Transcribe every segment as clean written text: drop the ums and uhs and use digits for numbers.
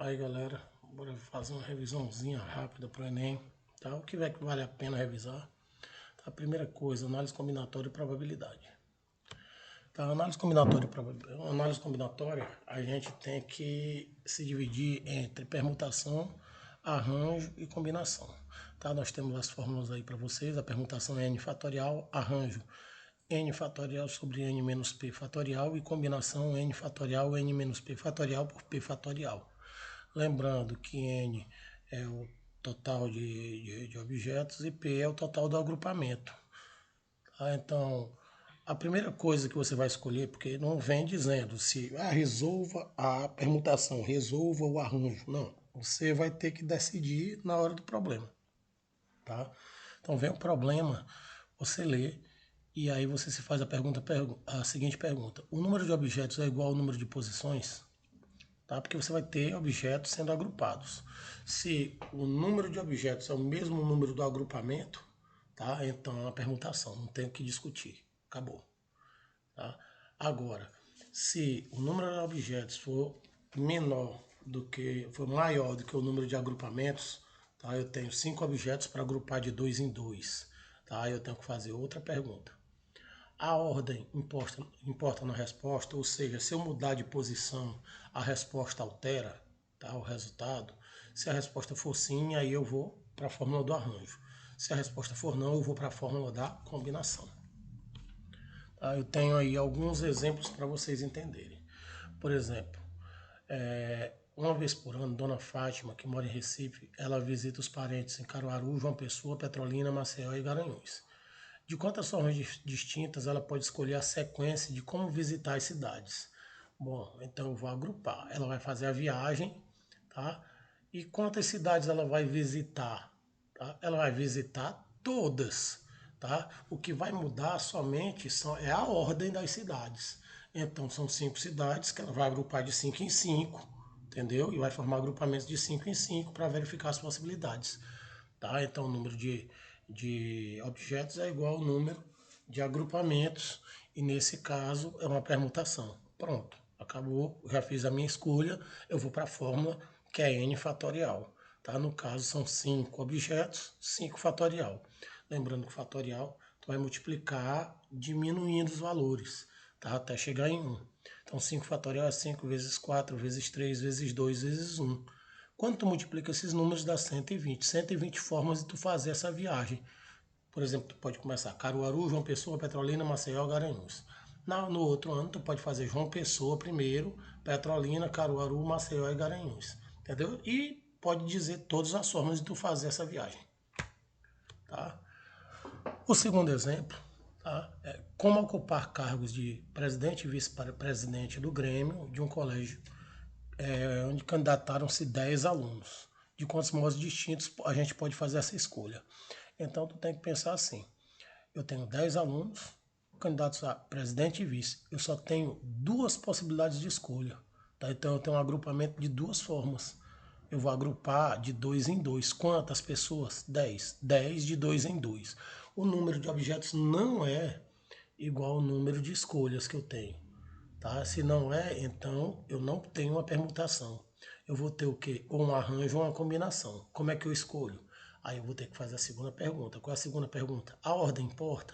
Aí galera, bora fazer uma revisãozinha rápida para o Enem, tá? O que vale a pena revisar? Tá? A primeira coisa, análise combinatória e probabilidade. Tá? Análise combinatória, a gente tem que se dividir entre permutação, arranjo e combinação. Tá? Nós temos as fórmulas aí para vocês, a permutação é n fatorial, arranjo n fatorial sobre n menos p fatorial e combinação n fatorial n menos p fatorial por p fatorial. Lembrando que n é o total de objetos e p é o total do agrupamento. Tá? Então, a primeira coisa que você vai escolher, porque não vem dizendo se resolva a permutação, resolva o arranjo. Não, você vai ter que decidir na hora do problema. Tá? Então, vem o problema, você lê e aí você se faz a seguinte pergunta. O número de objetos é igual ao número de posições? Tá? Porque você vai ter objetos sendo agrupados. Se o número de objetos é o mesmo número do agrupamento, tá? Então é uma permutação, não tem o que discutir, acabou. Tá? Agora, se o número de objetos for maior do que o número de agrupamentos, tá? Eu tenho 5 objetos para agrupar de 2 em 2, tá? Eu tenho que fazer outra pergunta. A ordem importa na resposta, ou seja, se eu mudar de posição, a resposta altera, tá, o resultado. Se a resposta for sim, aí eu vou para a fórmula do arranjo. Se a resposta for não, eu vou para a fórmula da combinação. Tá, eu tenho aí alguns exemplos para vocês entenderem. Por exemplo, uma vez por ano, Dona Fátima, que mora em Recife, ela visita os parentes em Caruaru, João Pessoa, Petrolina, Maceió e Garanhuns. De quantas formas distintas ela pode escolher a sequência de como visitar as cidades? Bom, então eu vou agrupar. Ela vai fazer a viagem, tá? E quantas cidades ela vai visitar? Tá? Ela vai visitar todas, tá? O que vai mudar somente é a ordem das cidades. Então são 5 cidades que ela vai agrupar de 5 em 5, entendeu? E vai formar agrupamentos de 5 em 5 para verificar as possibilidades. Tá? Então o número de objetos é igual ao número de agrupamentos e nesse caso é uma permutação. Pronto, acabou, já fiz a minha escolha, eu vou para a fórmula que é n fatorial. Tá? No caso são 5 objetos, 5 fatorial. Lembrando que fatorial tu vai multiplicar diminuindo os valores, tá? Até chegar em 1. Então 5 fatorial é 5 vezes 4 vezes 3 vezes 2 vezes 1. Quando tu multiplica esses números dá 120. 120 formas de tu fazer essa viagem. Por exemplo, tu pode começar Caruaru, João Pessoa, Petrolina, Maceió, Garanhuns. No outro ano tu pode fazer João Pessoa primeiro, Petrolina, Caruaru, Maceió e Garanhuns. Entendeu? E pode dizer todas as formas de tu fazer essa viagem. Tá? O segundo exemplo, tá, é como ocupar cargos de presidente e vice-presidente do Grêmio de um colégio onde candidataram-se 10 alunos. De quantos modos distintos a gente pode fazer essa escolha? Então, tu tem que pensar assim, eu tenho 10 alunos candidatos a presidente e vice, eu só tenho 2 possibilidades de escolha. Tá? Então, eu tenho um agrupamento de 2 formas. Eu vou agrupar de 2 em 2. Quantas pessoas? 10. 10 de 2 em 2. O número de objetos não é igual ao número de escolhas que eu tenho. Tá? Se não é, então eu não tenho uma permutação. Eu vou ter o quê? Ou um arranjo ou uma combinação. Como é que eu escolho? Aí eu vou ter que fazer a segunda pergunta. Qual é a segunda pergunta? A ordem importa?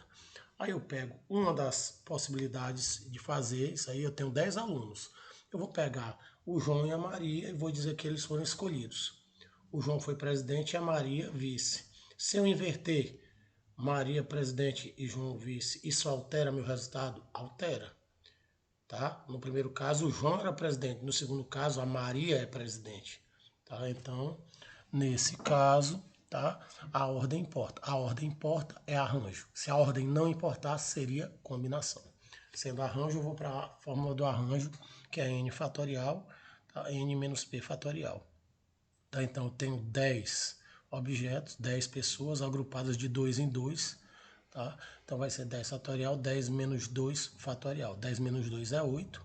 Aí eu pego uma das possibilidades de fazer isso aí, eu tenho 10 alunos. Eu vou pegar o João e a Maria e vou dizer que eles foram escolhidos. O João foi presidente e a Maria vice. Se eu inverter Maria presidente e João vice, isso altera meu resultado? Altera. Tá? No primeiro caso, o João era presidente. No segundo caso, a Maria é presidente. Tá? Então, nesse caso, tá? A ordem importa. A ordem importa é arranjo. Se a ordem não importar, seria combinação. Sendo arranjo, eu vou para a fórmula do arranjo, que é n fatorial, tá? N menos p fatorial. Tá? Então, eu tenho 10 objetos, 10 pessoas agrupadas de 2 em 2. Tá? Então vai ser 10 fatorial, 10 menos 2 fatorial. 10 menos 2 é 8.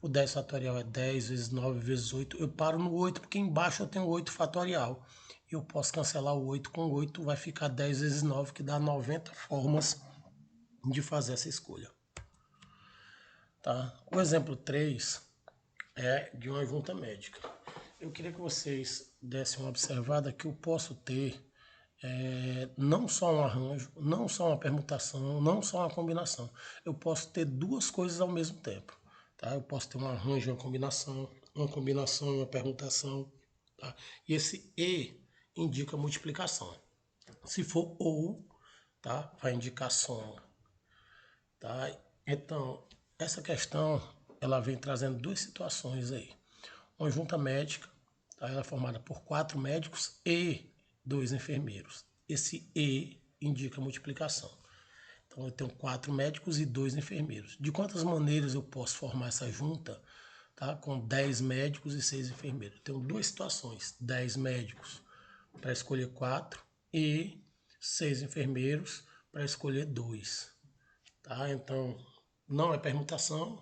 O 10 fatorial é 10 vezes 9 vezes 8. Eu paro no 8 porque embaixo eu tenho 8 fatorial. Eu posso cancelar o 8 com 8, vai ficar 10 vezes 9, que dá 90 formas de fazer essa escolha. Tá? O exemplo 3 é de uma junta médica. Eu queria que vocês dessem uma observada que eu posso ter não só um arranjo, não só uma permutação, não só uma combinação. Eu posso ter duas coisas ao mesmo tempo. Tá? Eu posso ter um arranjo e uma combinação e uma permutação. Tá? E esse E indica multiplicação. Se for ou, tá? Vai indicar soma. Tá? Então, essa questão ela vem trazendo duas situações aí. Uma junta médica, tá? Ela é formada por 4 médicos e 2 enfermeiros. Esse E indica multiplicação. Então, eu tenho 4 médicos e 2 enfermeiros. De quantas maneiras eu posso formar essa junta, tá? Com 10 médicos e 6 enfermeiros? Eu tenho duas situações: 10 médicos para escolher 4 e 6 enfermeiros para escolher 2. Tá? Então, não é permutação,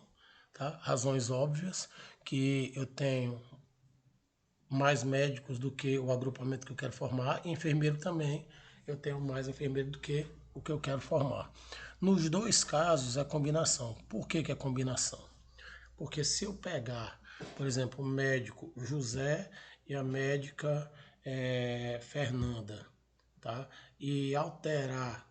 tá? Razões óbvias, que eu tenho mais médicos do que o agrupamento que eu quero formar, e enfermeiro também, eu tenho mais enfermeiro do que o que eu quero formar. Nos dois casos é combinação. Por que é combinação? Porque se eu pegar, por exemplo, o médico José e a médica Fernanda, tá? E alterar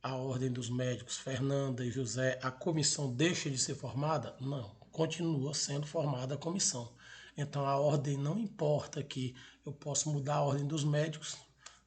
a ordem dos médicos Fernanda e José, a comissão deixa de ser formada? Não, continua sendo formada a comissão. Então a ordem não importa aqui, eu posso mudar a ordem dos médicos,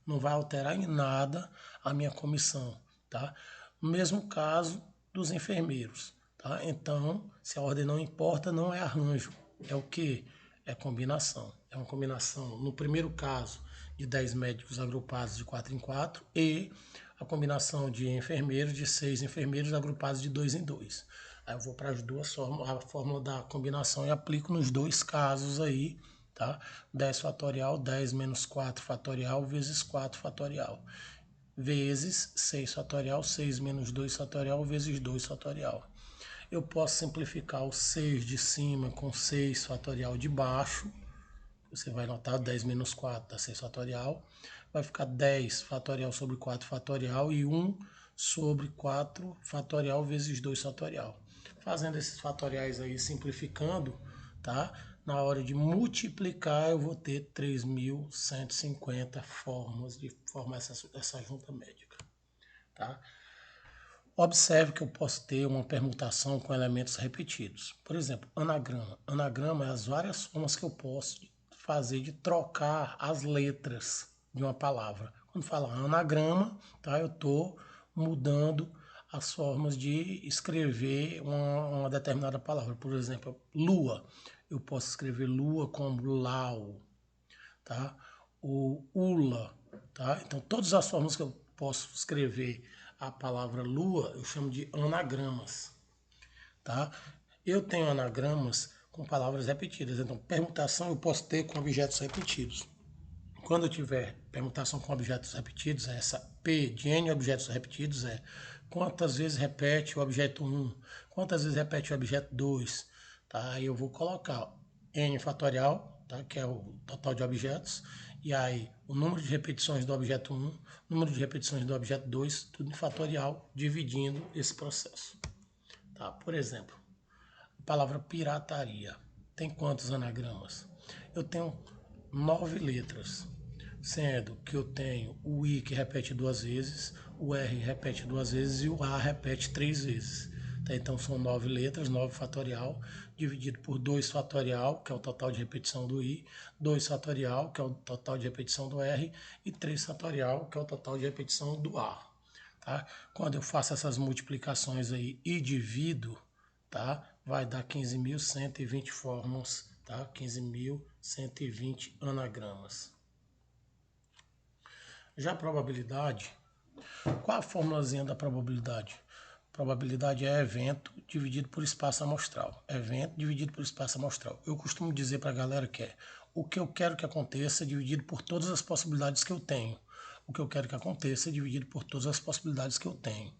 não vai alterar em nada a minha comissão, tá? No mesmo caso dos enfermeiros, tá? Então, se a ordem não importa, não é arranjo, é o que? É combinação. É uma combinação, no primeiro caso, de 10 médicos agrupados de 4 em 4 e a combinação de enfermeiros, de 6 enfermeiros agrupados de 2 em 2. Aí eu vou para as duas fórmulas, a fórmula da combinação e aplico nos dois casos aí, tá? 10 fatorial, 10 menos 4 fatorial vezes 4 fatorial, vezes 6 fatorial, 6 menos 2 fatorial vezes 2 fatorial. Eu posso simplificar o 6 de cima com 6 fatorial de baixo. Você vai notar 10 menos 4 dá 6 fatorial. Vai ficar 10 fatorial sobre 4 fatorial e 1 sobre 4 fatorial vezes 2 fatorial. Fazendo esses fatoriais aí, simplificando, tá? Na hora de multiplicar, eu vou ter 3.150 formas de formar essa junta médica, tá? Observe que eu posso ter uma permutação com elementos repetidos. Por exemplo, anagrama. Anagrama é as várias formas que eu posso fazer de trocar as letras de uma palavra. Quando fala anagrama, tá, eu estou mudando as formas de escrever uma determinada palavra. Por exemplo, lua. Eu posso escrever lua como lau, tá? O ula, tá? Então, todas as formas que eu posso escrever a palavra lua, eu chamo de anagramas, tá? Eu tenho anagramas com palavras repetidas, então permutação eu posso ter com objetos repetidos. Quando eu tiver permutação com objetos repetidos, essa P de N objetos repetidos é quantas vezes repete o objeto 1, quantas vezes repete o objeto 2, tá? Aí eu vou colocar N fatorial, tá? Que é o total de objetos, e aí o número de repetições do objeto 1, número de repetições do objeto 2, tudo em fatorial, dividindo esse processo. Tá? Por exemplo, a palavra pirataria tem quantos anagramas? Eu tenho 9 letras, sendo que eu tenho o I que repete 2 vezes, o R repete 2 vezes e o A repete 3 vezes. Tá? Então são 9 letras, 9 fatorial, dividido por 2 fatorial, que é o total de repetição do I, 2 fatorial, que é o total de repetição do R, e 3 fatorial, que é o total de repetição do A. Tá? Quando eu faço essas multiplicações aí e divido, tá? Vai dar 15.120 formas, tá? 15.120 anagramas. Já a probabilidade, qual a formulazinha da probabilidade? Probabilidade é evento dividido por espaço amostral. Evento dividido por espaço amostral. Eu costumo dizer para a galera que é o que eu quero que aconteça dividido por todas as possibilidades que eu tenho. O que eu quero que aconteça dividido por todas as possibilidades que eu tenho.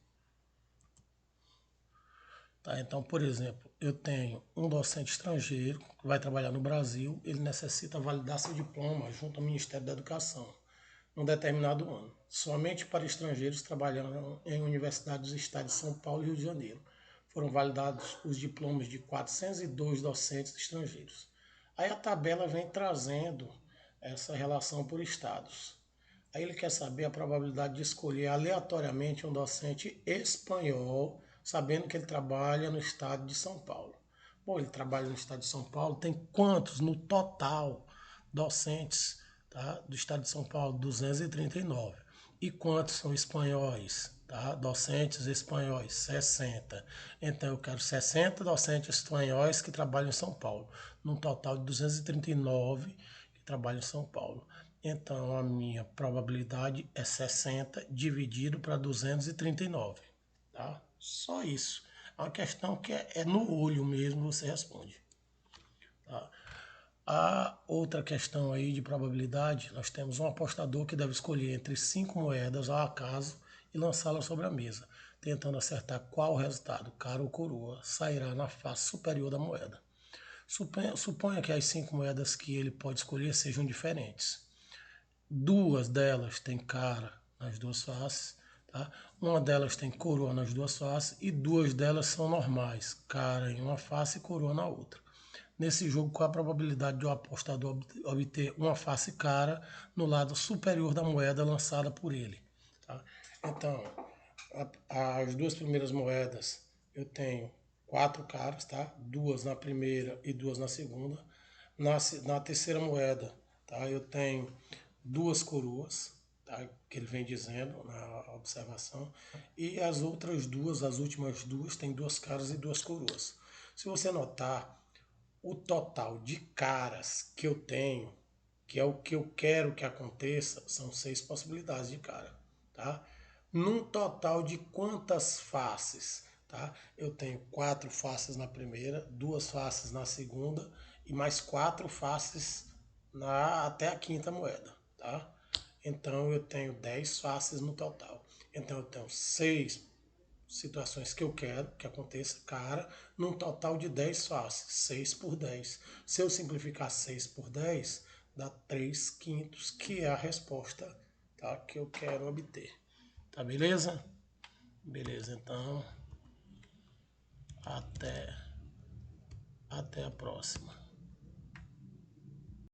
Tá? Então, por exemplo, eu tenho um docente estrangeiro que vai trabalhar no Brasil, ele necessita validar seu diploma junto ao Ministério da Educação, num determinado ano, somente para estrangeiros trabalhando em universidades dos estados de São Paulo e Rio de Janeiro. Foram validados os diplomas de 402 docentes estrangeiros. Aí a tabela vem trazendo essa relação por estados. Aí ele quer saber a probabilidade de escolher aleatoriamente um docente espanhol, sabendo que ele trabalha no estado de São Paulo. Bom, ele trabalha no estado de São Paulo, tem quantos no total docentes, tá, do estado de São Paulo? 239. E quantos são espanhóis? Tá? Docentes espanhóis, 60. Então eu quero 60 docentes espanhóis que trabalham em São Paulo, num total de 239 que trabalham em São Paulo. Então a minha probabilidade é 60 dividido para 239. Tá? Só isso. É uma questão que é no olho mesmo, você responde. Tá? A outra questão aí de probabilidade, nós temos um apostador que deve escolher entre 5 moedas ao acaso e lançá-las sobre a mesa, tentando acertar qual resultado, cara ou coroa, sairá na face superior da moeda. Suponha que as 5 moedas que ele pode escolher sejam diferentes. Duas delas têm cara nas duas faces, tá? Uma delas tem coroa nas duas faces e duas delas são normais, cara em uma face e coroa na outra. Nesse jogo, qual a probabilidade de o apostador obter uma face cara no lado superior da moeda lançada por ele? Tá? Então, as duas primeiras moedas eu tenho 4 caras, tá? Duas na primeira e duas na segunda. Na terceira moeda, tá? Eu tenho duas coroas, tá? Que ele vem dizendo na observação. E as outras duas, as últimas duas, tem duas caras e duas coroas. Se você notar, o total de caras que eu tenho, que é o que eu quero que aconteça, são 6 possibilidades de cara, tá? Num total de quantas faces, tá? Eu tenho 4 faces na primeira, 2 faces na segunda e mais 4 faces até a quinta moeda, tá? Então eu tenho 10 faces no total. Então eu tenho 6 situações que eu quero que aconteça, cara, num total de 10 faces, 6 por 10. Se eu simplificar 6 por 10, dá 3 quintos, que é a resposta, tá, que eu quero obter. Tá beleza? Beleza, então até a próxima.